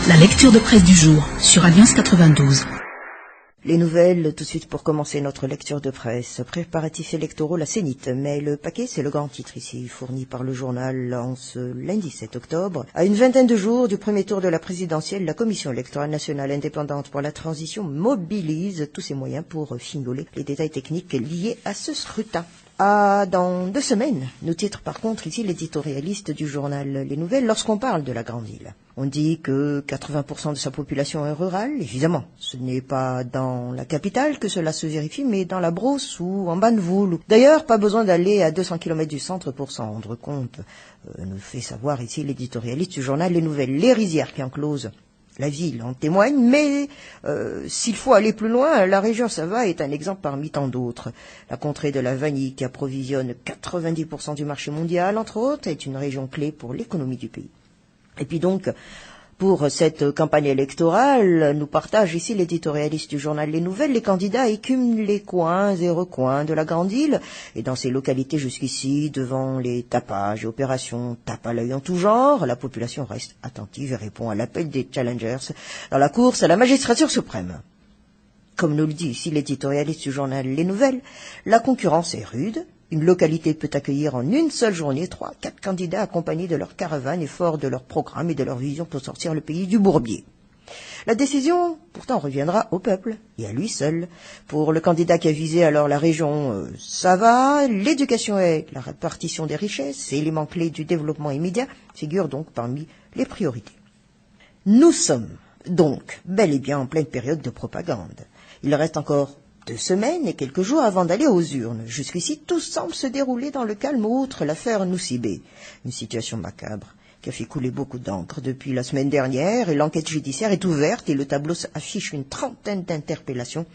La lecture de presse du jour sur Alliance 92. Les nouvelles, tout de suite pour commencer notre lecture de presse. Préparatifs électoraux, la Sénite. Mais le paquet, c'est le grand titre ici, fourni par le journal en ce lundi 7 octobre. À une vingtaine de jours du premier tour de la présidentielle, la Commission électorale nationale indépendante pour la transition mobilise tous ses moyens pour fignoler les détails techniques liés à ce scrutin. Dans 2 semaines, nous titre par contre ici l'éditorialiste du journal Les Nouvelles lorsqu'on parle de la grande île. On dit que 80% de sa population est rurale. Évidemment, ce n'est pas dans la capitale que cela se vérifie, mais dans la Brosse ou en Bannevoul. D'ailleurs, pas besoin d'aller à 200 km du centre pour s'en rendre compte. Nous fait savoir ici l'éditorialiste du journal Les Nouvelles. Les rizières qui enclosent la ville en témoigne, mais s'il faut aller plus loin, la région Sava est un exemple parmi tant d'autres. La contrée de la vanille, qui approvisionne 90% du marché mondial, entre autres, est une région clé pour l'économie du pays. Et puis donc, pour cette campagne électorale, nous partage ici l'éditorialiste du journal Les Nouvelles. Les candidats écument les coins et recoins de la grande île. Et dans ces localités jusqu'ici, devant les tapages et opérations tape à l'œil en tout genre, la population reste attentive et répond à l'appel des challengers dans la course à la magistrature suprême. Comme nous le dit ici l'éditorialiste du journal Les Nouvelles, la concurrence est rude. Une localité peut accueillir en une seule journée 3-4 candidats accompagnés de leur caravane et forts de leur programme et de leur vision pour sortir le pays du bourbier. La décision, pourtant, reviendra au peuple, et à lui seul. Pour le candidat qui a visé alors la région Sava, l'éducation et la répartition des richesses, éléments clés du développement immédiat, figurent donc parmi les priorités. Nous sommes donc bel et bien en pleine période de propagande. Il reste encore 2 semaines et quelques jours avant d'aller aux urnes. Jusqu'ici, tout semble se dérouler dans le calme outre l'affaire Noussibé. Une situation macabre qui a fait couler beaucoup d'encre depuis la semaine dernière et l'enquête judiciaire est ouverte et le tableau affiche une trentaine d'interpellations.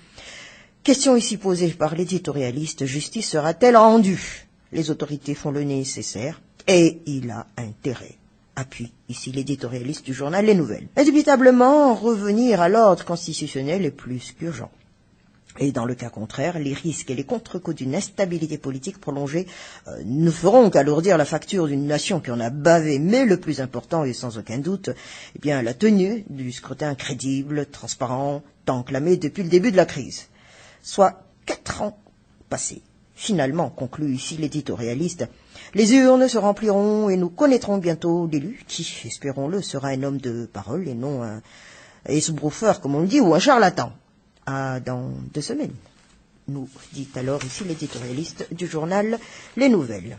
Question ici posée par l'éditorialiste, justice sera-t-elle rendue? Les autorités font le nécessaire et il a intérêt. Appuie ici l'éditorialiste du journal Les Nouvelles. Indubitablement, revenir à l'ordre constitutionnel est plus qu'urgent. Et dans le cas contraire, les risques et les contre-coups d'une instabilité politique prolongée ne feront qu'alourdir la facture d'une nation qui en a bavé. Mais le plus important, et sans aucun doute, eh bien, la tenue du scrutin crédible, transparent, tant clamé depuis le début de la crise. Soit 4 ans passés. Finalement, conclut ici l'éditorialiste, les urnes se rempliront et nous connaîtrons bientôt l'élu qui, espérons-le, sera un homme de parole et non un esbroufeur, comme on le dit, ou un charlatan. Dans 2 semaines, nous dit alors ici l'éditorialiste du journal Les Nouvelles.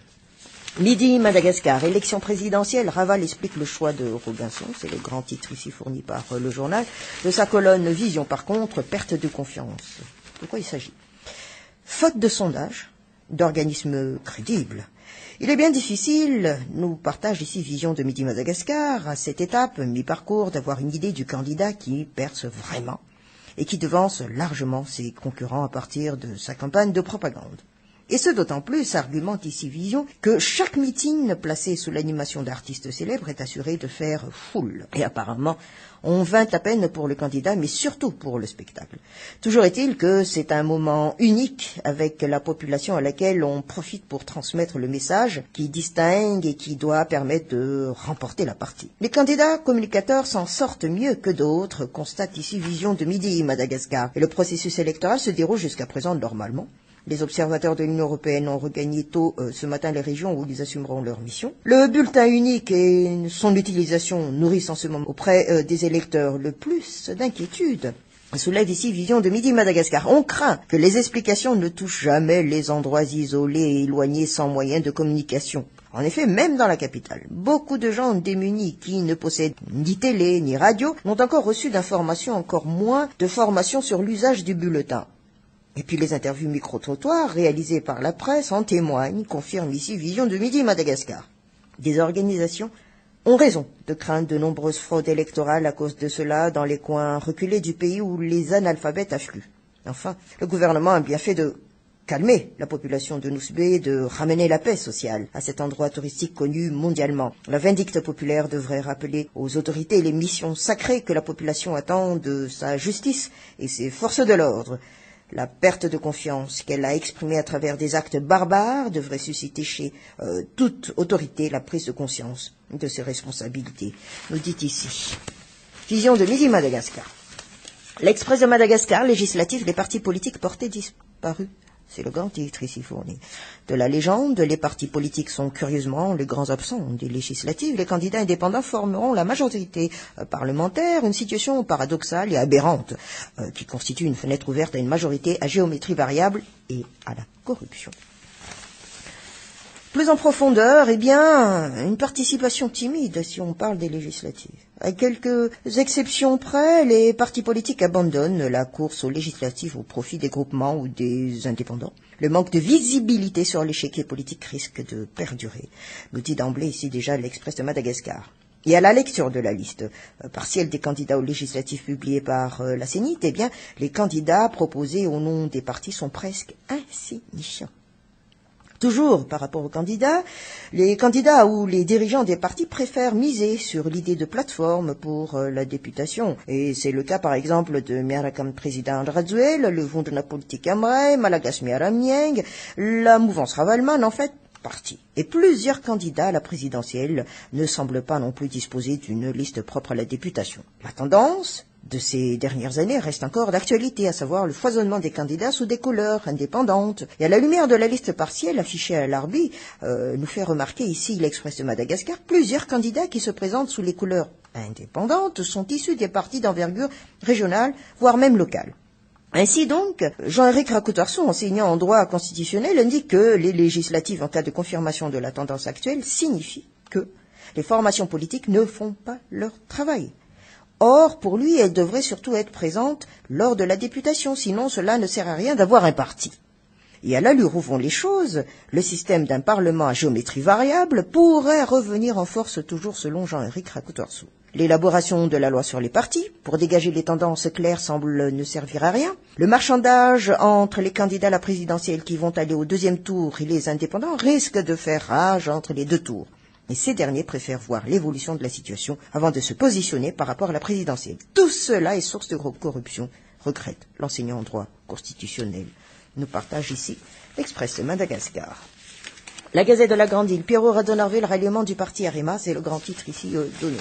Midi, Madagascar, élection présidentielle, Raval explique le choix de Robinson, c'est le grand titre ici fourni par le journal. De sa colonne Vision, par contre, perte de confiance. De quoi il s'agit? Faute de sondage, d'organismes crédibles. Il est bien difficile, nous partage ici Vision de Midi Madagascar, à cette étape, mi-parcours, d'avoir une idée du candidat qui perce vraiment et qui devance largement ses concurrents à partir de sa campagne de propagande. Et ce d'autant plus, argumente ici Vision, que chaque meeting placé sous l'animation d'artistes célèbres est assuré de faire foule. Et apparemment, on vint à peine pour le candidat, mais surtout pour le spectacle. Toujours est-il que c'est un moment unique avec la population à laquelle on profite pour transmettre le message qui distingue et qui doit permettre de remporter la partie. Les candidats communicateurs s'en sortent mieux que d'autres, constate ici Vision de Midi Madagascar. Et le processus électoral se déroule jusqu'à présent normalement. Les observateurs de l'Union européenne ont regagné tôt ce matin les régions où ils assumeront leur mission. Le bulletin unique et son utilisation nourrissent en ce moment auprès des électeurs le plus d'inquiétude. Soulève ici Vision de Midi Madagascar. On craint que les explications ne touchent jamais les endroits isolés et éloignés sans moyens de communication. En effet, même dans la capitale, beaucoup de gens démunis qui ne possèdent ni télé ni radio n'ont encore reçu d'informations, encore moins de formation sur l'usage du bulletin. Et puis les interviews micro-trottoirs réalisées par la presse en témoignent, confirme ici Vision de Midi Madagascar. Des organisations ont raison de craindre de nombreuses fraudes électorales à cause de cela dans les coins reculés du pays où les analphabètes affluent. Enfin, le gouvernement a bien fait de calmer la population de Noussibé, de ramener la paix sociale à cet endroit touristique connu mondialement. La vindicte populaire devrait rappeler aux autorités les missions sacrées que la population attend de sa justice et ses forces de l'ordre. La perte de confiance qu'elle a exprimée à travers des actes barbares devrait susciter chez toute autorité la prise de conscience de ses responsabilités, nous dit ici Fusion de Midi-Madagascar. L'Express de Madagascar, législatif, les partis politiques portés disparus. C'est le grand titre ici fourni. De la légende, les partis politiques sont curieusement les grands absents des législatives. Les candidats indépendants formeront la majorité parlementaire, une situation paradoxale et aberrante qui constitue une fenêtre ouverte à une majorité à géométrie variable et à la corruption. Plus en profondeur, eh bien, une participation timide si on parle des législatives. À quelques exceptions près, les partis politiques abandonnent la course aux législatives au profit des groupements ou des indépendants. Le manque de visibilité sur l'échiquier politique risque de perdurer. Nous dit d'emblée ici déjà l'Express de Madagascar. Et à la lecture de la liste partielle des candidats aux législatives publiée par la CENIT, eh bien, les candidats proposés au nom des partis sont presque insignifiants. Toujours par rapport aux candidats, les candidats ou les dirigeants des partis préfèrent miser sur l'idée de plateforme pour la députation. Et c'est le cas par exemple de Miarakam Président Radzuel, le Vonduna Politique Amrei, Malagas Miaramieng, la mouvance Ravalman en fait parti. Et plusieurs candidats à la présidentielle ne semblent pas non plus disposer d'une liste propre à la députation. La tendance de ces dernières années reste encore d'actualité, à savoir le foisonnement des candidats sous des couleurs indépendantes. Et à la lumière de la liste partielle affichée à l'Arbi, nous fait remarquer ici l'Express de Madagascar, plusieurs candidats qui se présentent sous les couleurs indépendantes sont issus des partis d'envergure régionale, voire même locale. Ainsi donc, Jean-Éric Rakoutarson, enseignant en droit constitutionnel, indique que les législatives en cas de confirmation de la tendance actuelle signifient que les formations politiques ne font pas leur travail. Or, pour lui, elles devraient surtout être présentes lors de la députation, sinon cela ne sert à rien d'avoir un parti. Et à l'allure où vont les choses, le système d'un parlement à géométrie variable pourrait revenir en force toujours selon Jean-Éric Rakoutarson. L'élaboration de la loi sur les partis, pour dégager les tendances claires, semble ne servir à rien. Le marchandage entre les candidats à la présidentielle qui vont aller au deuxième tour et les indépendants risque de faire rage entre les deux tours. Et ces derniers préfèrent voir l'évolution de la situation avant de se positionner par rapport à la présidentielle. Tout cela est source de corruption, regrette l'enseignant en droit constitutionnel. Nous partage ici l'Express de Madagascar. La Gazette de la Grande Île, Pierrot Radonarvé, le ralliement du parti Arema, c'est le grand titre ici donné.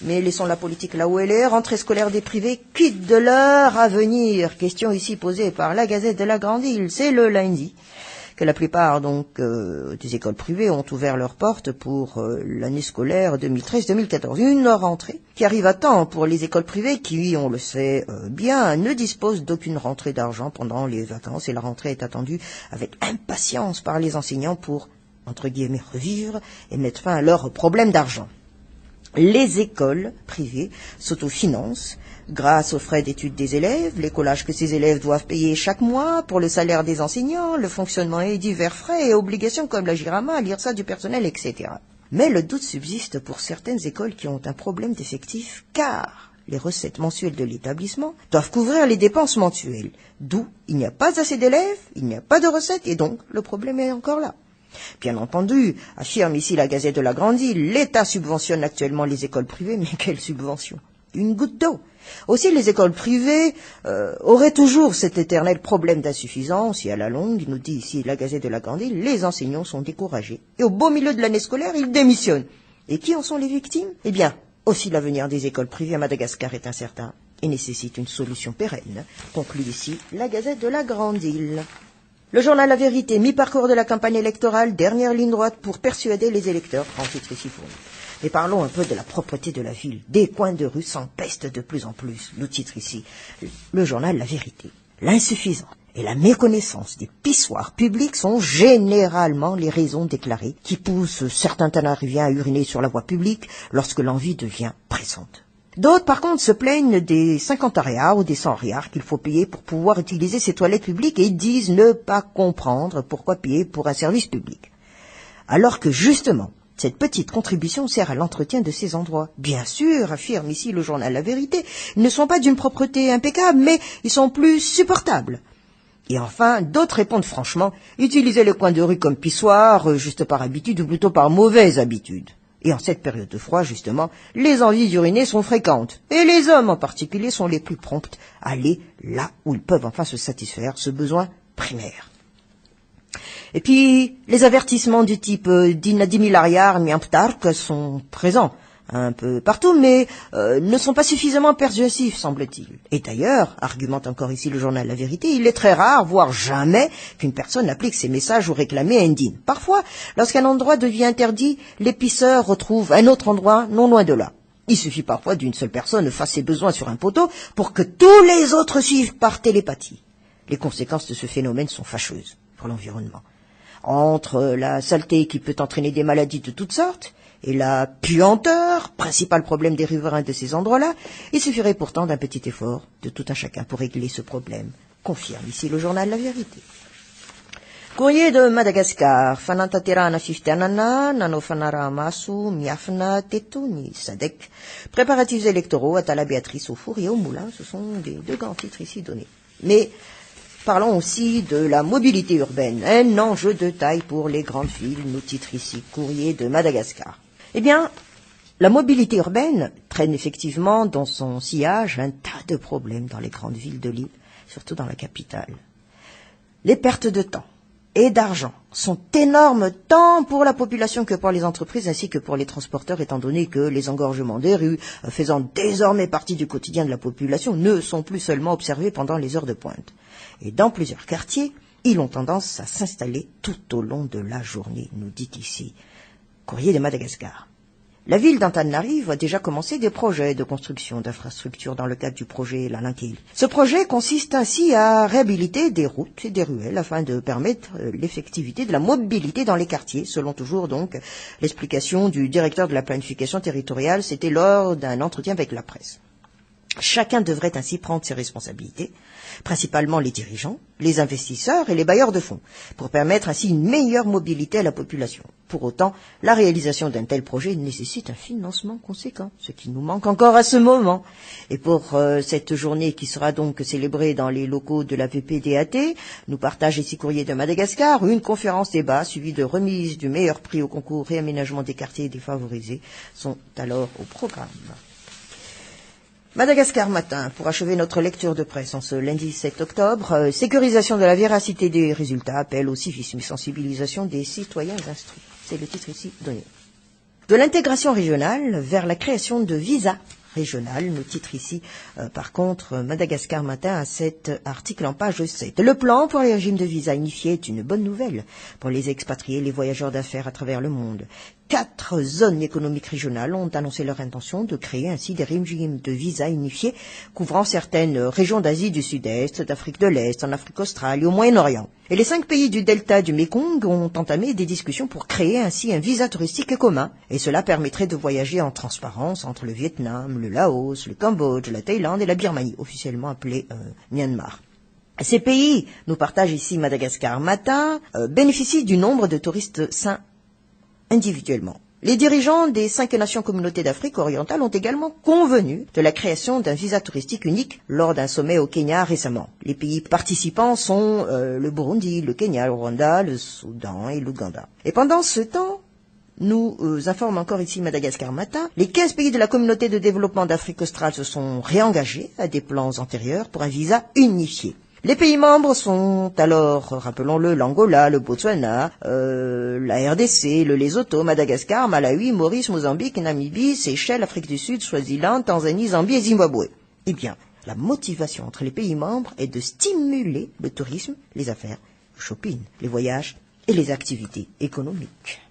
Mais laissons la politique là où elle est. Rentrée scolaire des privés, quitte de leur avenir. Question ici posée par la Gazette de la Grande Île. C'est le lundi que la plupart donc des écoles privées ont ouvert leurs portes pour l'année scolaire 2013-2014. Une rentrée qui arrive à temps pour les écoles privées qui, on le sait bien, ne disposent d'aucune rentrée d'argent pendant les vacances. Et la rentrée est attendue avec impatience par les enseignants pour, entre guillemets, revivre et mettre fin à leurs problèmes d'argent. Les écoles privées s'autofinancent grâce aux frais d'études des élèves, les collages que ces élèves doivent payer chaque mois pour le salaire des enseignants, le fonctionnement et divers frais et obligations comme la GIRAMA, l'IRSA du personnel, etc. Mais le doute subsiste pour certaines écoles qui ont un problème d'effectifs, car les recettes mensuelles de l'établissement doivent couvrir les dépenses mensuelles. D'où il n'y a pas assez d'élèves, il n'y a pas de recettes et donc le problème est encore là. Bien entendu, affirme ici la Gazette de la Grande Île, l'État subventionne actuellement les écoles privées, mais quelle subvention? Une goutte d'eau. Aussi, les écoles privées auraient toujours cet éternel problème d'insuffisance, et à la longue, nous dit ici la Gazette de la Grande Île, les enseignants sont découragés. Et au beau milieu de l'année scolaire, ils démissionnent. Et qui en sont les victimes? Eh bien, aussi l'avenir des écoles privées à Madagascar est incertain et nécessite une solution pérenne, conclut ici la Gazette de la Grande Île. Le journal La Vérité, mi-parcours de la campagne électorale, dernière ligne droite pour persuader les électeurs, en titre ici fourni. Mais parlons un peu de la propreté de la ville. Des coins de rue s'empestent de plus en plus, nous titre ici le journal La Vérité. L'insuffisance et la méconnaissance des pissoirs publics sont généralement les raisons déclarées qui poussent certains Tanariviens à uriner sur la voie publique lorsque l'envie devient pressante. D'autres, par contre, se plaignent des 50 ariars ou des 100 ariars qu'il faut payer pour pouvoir utiliser ces toilettes publiques et disent ne pas comprendre pourquoi payer pour un service public. Alors que, justement, cette petite contribution sert à l'entretien de ces endroits. Bien sûr, affirme ici le journal La Vérité, ils ne sont pas d'une propreté impeccable, mais ils sont plus supportables. Et enfin, d'autres répondent franchement, utiliser les coins de rue comme pissoir, juste par habitude ou plutôt par mauvaise habitude. Et en cette période de froid, justement, les envies d'uriner sont fréquentes. Et les hommes en particulier sont les plus prompts à aller là où ils peuvent enfin se satisfaire ce besoin primaire. Et puis, les avertissements du type 10 000 ariars, miamptark sont présents un peu partout, mais ne sont pas suffisamment persuasifs, semble-t-il. Et d'ailleurs, argumente encore ici le journal La Vérité, il est très rare, voire jamais, qu'une personne applique ces messages ou réclamés indigne. Parfois, lorsqu'un endroit devient interdit, l'épiceur retrouve un autre endroit non loin de là. Il suffit parfois d'une seule personne fasse ses besoins sur un poteau pour que tous les autres suivent par télépathie. Les conséquences de ce phénomène sont fâcheuses pour l'environnement. Entre la saleté qui peut entraîner des maladies de toutes sortes et la puanteur, principal problème des riverains de ces endroits-là, il suffirait pourtant d'un petit effort de tout un chacun pour régler ce problème, confirme ici le journal La Vérité. Courrier de Madagascar, fanantaterana fiftianana, nanofanara masu, miafna, tetoni, sadek. Préparatifs électoraux à Tala Béatrice au four et au moulin, ce sont des deux grands titres ici donnés. Mais parlons aussi de la mobilité urbaine, un enjeu de taille pour les grandes villes, nous titre ici, Courrier de Madagascar. Eh bien, la mobilité urbaine traîne effectivement dans son sillage un tas de problèmes dans les grandes villes de l'île, surtout dans la capitale. Les pertes de temps et d'argent sont énormes tant pour la population que pour les entreprises ainsi que pour les transporteurs, étant donné que les engorgements des rues, faisant désormais partie du quotidien de la population, ne sont plus seulement observés pendant les heures de pointe. Et dans plusieurs quartiers, ils ont tendance à s'installer tout au long de la journée, nous dit ici Courrier de Madagascar. La ville d'Antananarivo a déjà commencé des projets de construction d'infrastructures dans le cadre du projet Lalankil. Ce projet consiste ainsi à réhabiliter des routes et des ruelles afin de permettre l'effectivité de la mobilité dans les quartiers, selon toujours donc l'explication du directeur de la planification territoriale, c'était lors d'un entretien avec la presse. Chacun devrait ainsi prendre ses responsabilités, principalement les dirigeants, les investisseurs et les bailleurs de fonds, pour permettre ainsi une meilleure mobilité à la population. Pour autant, la réalisation d'un tel projet nécessite un financement conséquent, ce qui nous manque encore à ce moment. Et pour cette journée qui sera donc célébrée dans les locaux de la VPDAT, nous partage ici Courrier de Madagascar, une conférence débat suivie de remise du meilleur prix au concours réaménagement des quartiers défavorisés sont alors au programme. Madagascar Matin, pour achever notre lecture de presse en ce lundi 7 octobre, sécurisation de la véracité des résultats, appel au civisme et sensibilisation des citoyens instruits. C'est le titre ici donné. De l'intégration régionale vers la création de visas régionales, nous titre ici, par contre, Madagascar Matin à cet article en page 7. Le plan pour les régimes de visa unifiés est une bonne nouvelle pour les expatriés et les voyageurs d'affaires à travers le monde. 4 zones économiques régionales ont annoncé leur intention de créer ainsi des régimes de visa unifiés couvrant certaines régions d'Asie du Sud-Est, d'Afrique de l'Est, en Afrique australe et au Moyen-Orient. Et les 5 pays du delta du Mékong ont entamé des discussions pour créer ainsi un visa touristique commun. Et cela permettrait de voyager en transparence entre le Vietnam, le Laos, le Cambodge, la Thaïlande et la Birmanie, officiellement appelée Myanmar. Ces pays, nous partage ici Madagascar Matin, bénéficient du nombre de touristes sains individuellement. Les dirigeants des 5 nations communautés d'Afrique orientale ont également convenu de la création d'un visa touristique unique lors d'un sommet au Kenya récemment. Les pays participants sont le Burundi, le Kenya, le Rwanda, le Soudan et l'Ouganda. Et pendant ce temps, nous informe encore ici Madagascar Matin, les 15 pays de la communauté de développement d'Afrique australe se sont réengagés à des plans antérieurs pour un visa unifié. Les pays membres sont alors, rappelons-le, l'Angola, le Botswana, la RDC, le Lesotho, Madagascar, Malawi, Maurice, Mozambique, Namibie, Seychelles, Afrique du Sud, Swaziland, Tanzanie, Zambie et Zimbabwe. Eh bien, la motivation entre les pays membres est de stimuler le tourisme, les affaires, le shopping, les voyages et les activités économiques.